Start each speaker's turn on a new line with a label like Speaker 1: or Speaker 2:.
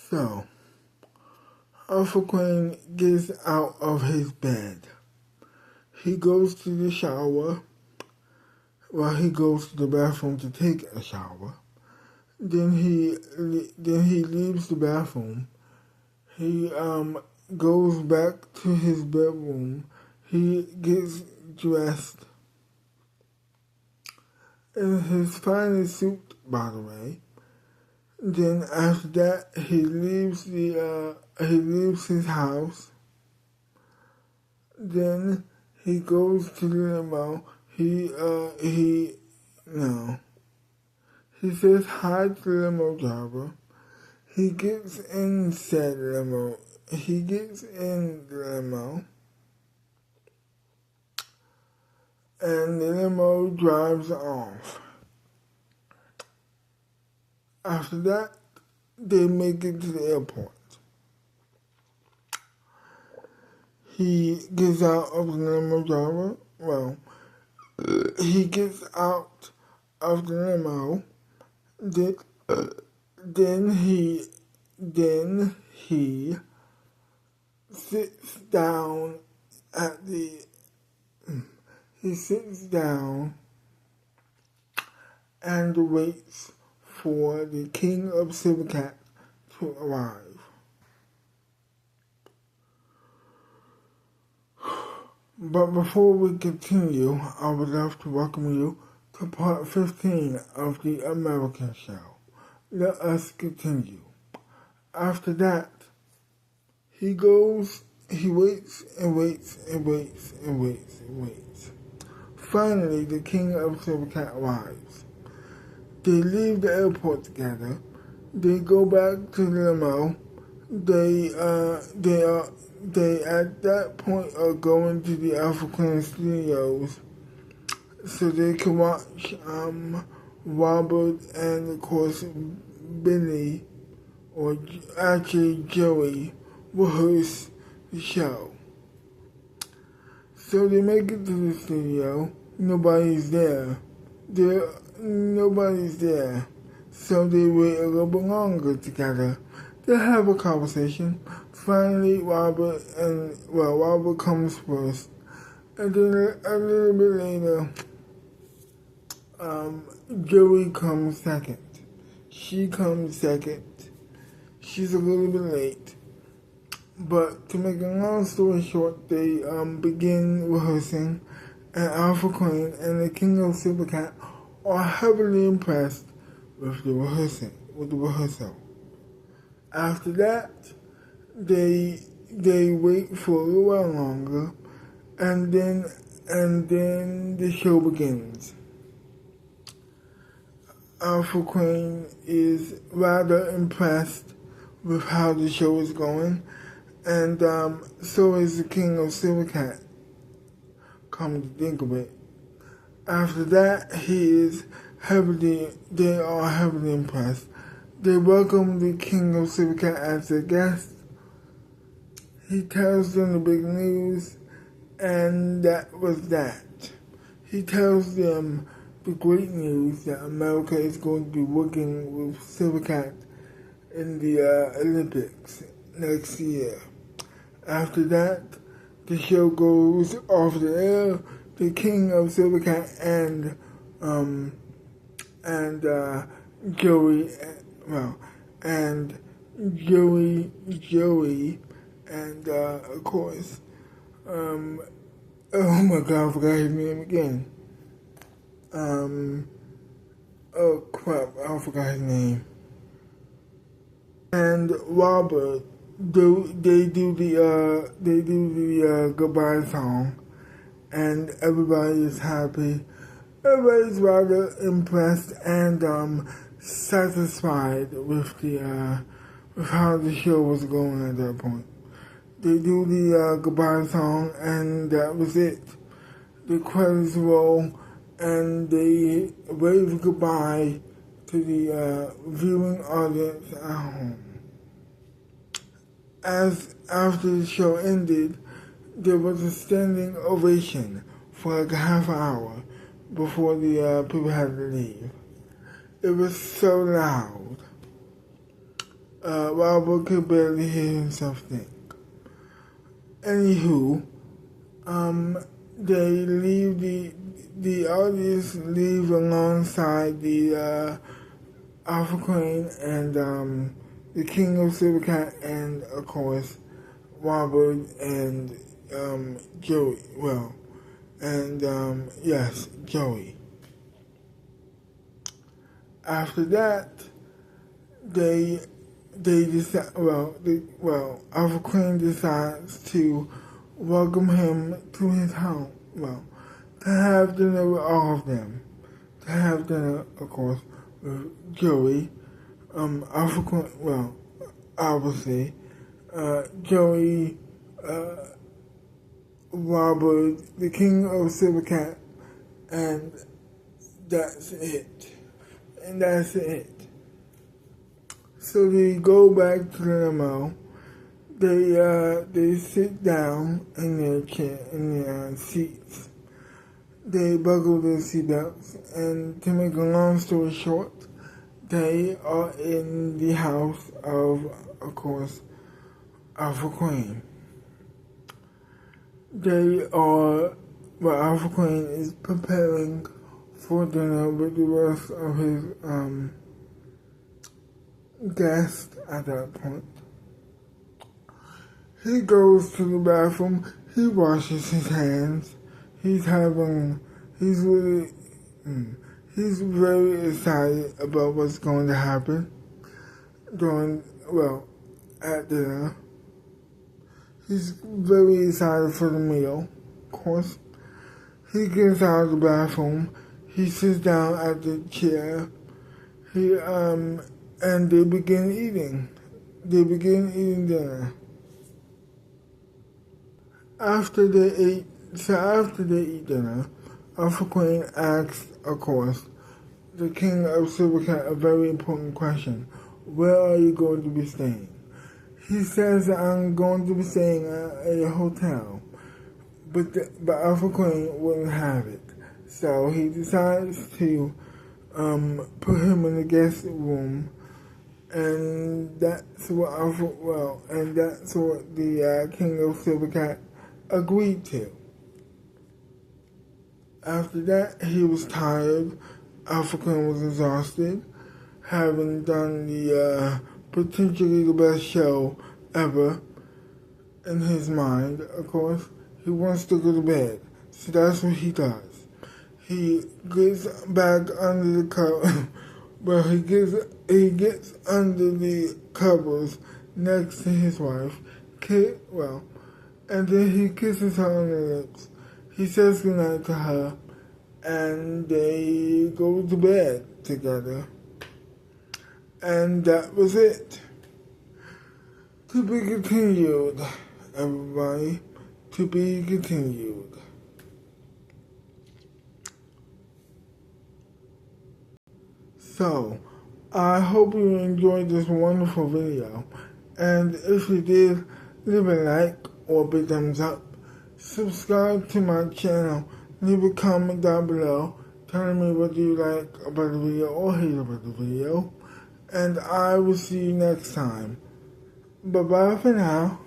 Speaker 1: So, Alpha Queen gets out of his bed. He goes to the shower. Well, he goes to the bathroom to take a shower. Then he leaves the bathroom. He goes back to his bedroom. He gets dressed in his finest suit, by the way. Then after that, he leaves his house. Then he goes to the limo. He says hi to the limo driver. He gets in said limo. He gets in the limo. And the limo drives off. After that, they make it to the airport. He gets out of the limo driver. Well, he gets out of the limo. Then he sits down at the. He sits down and waits for the King of Silvercat to arrive. But before we continue, I would love to welcome you to part 15 of the American show. Let us continue. After that, he waits and waits and waits and waits and waits. Finally, the King of Silvercat arrives. They leave the airport together. They go back to the limo. They at that point are going to the Alpha Queen Studios so they can watch Robert and of course Billy, or actually Joey, rehearse the show. So they make it to the studio. Nobody's there. Nobody's there. So they wait a little bit longer together. They have a conversation. Finally, Robert comes first. And then a little bit later, Joey comes second. She comes second. She's a little bit late. But to make a long story short, they begin rehearsing, and Alpha Queen and the King of Silvercat are heavily impressed with the rehearsal. After that, they wait for a little while longer, and then the show begins. Alpha Queen is rather impressed with how the show is going, and so is the King of Silvercat. Come to think of it. After that, they are heavily impressed. They welcome the King of Silvercat as their guest. He tells them the big news, and that was that. He tells them the great news that America is going to be working with Silvercat in the Olympics next year. After that, the show goes off the air. The King of Silvercat and Joey, and of course, oh my God, I forgot his name again. Oh crap, I forgot his name. And Robert, they do the goodbye song, and everybody is happy. Everybody's rather impressed and satisfied with how the show was going at that point. They do the goodbye song, and that was it. The credits roll, and they wave goodbye to the viewing audience at home. After the show ended, there was a standing ovation for like a half hour before the people had to leave. It was so loud. Robert could barely hear himself think. Anywho, they leave the audience leave alongside the Alpha Queen and the King of Silver Cat and of course Robert and Joey. Well, and yes, Joey. After that, they decide. Alpha Queen decides to welcome him to his home. Well, to have dinner with all of them. To have dinner, of course, with Joey. Alpha Queen. Well, obviously, Joey, Robert, the King of Silver Cat, and that's it. And that's it. So they go back to the limo. They sit down in their chair, in their seats. They buckle their seatbelts, and to make a long story short, they are in the house of course, Alpha Queen. Alpha Queen is preparing for dinner with the rest of his guests at that point. He goes to the bathroom, he washes his hands, he's very excited about what's going to happen at dinner. He's very excited for the meal, of course. He gets out of the bathroom, he sits down at the chair, and they begin eating. They begin eating dinner. After they eat dinner, Alpha Queen asks, of course, the King of Silver Cat a very important question. Where are you going to be staying? He says, I'm going to be staying at a hotel. But Alpha Queen wouldn't have it. So he decides to put him in the guest room, and that's what the King of Silver Cat agreed to. After that, he was tired. Alpha Queen was exhausted, having done the potentially the best show ever in his mind. Of course, he wants to go to bed, so that's what he does. He gets back under the cover. Well, he gets under the covers next to his wife. And then he kisses her on the lips. He says goodnight to her, and they go to bed together. And that was it. To be continued, everybody. To be continued. So, I hope you enjoyed this wonderful video. And if you did, leave a like or a big thumbs up. Subscribe to my channel. Leave a comment down below telling me what you like about the video or hate about the video. And I will see you next time. Bye-bye for now.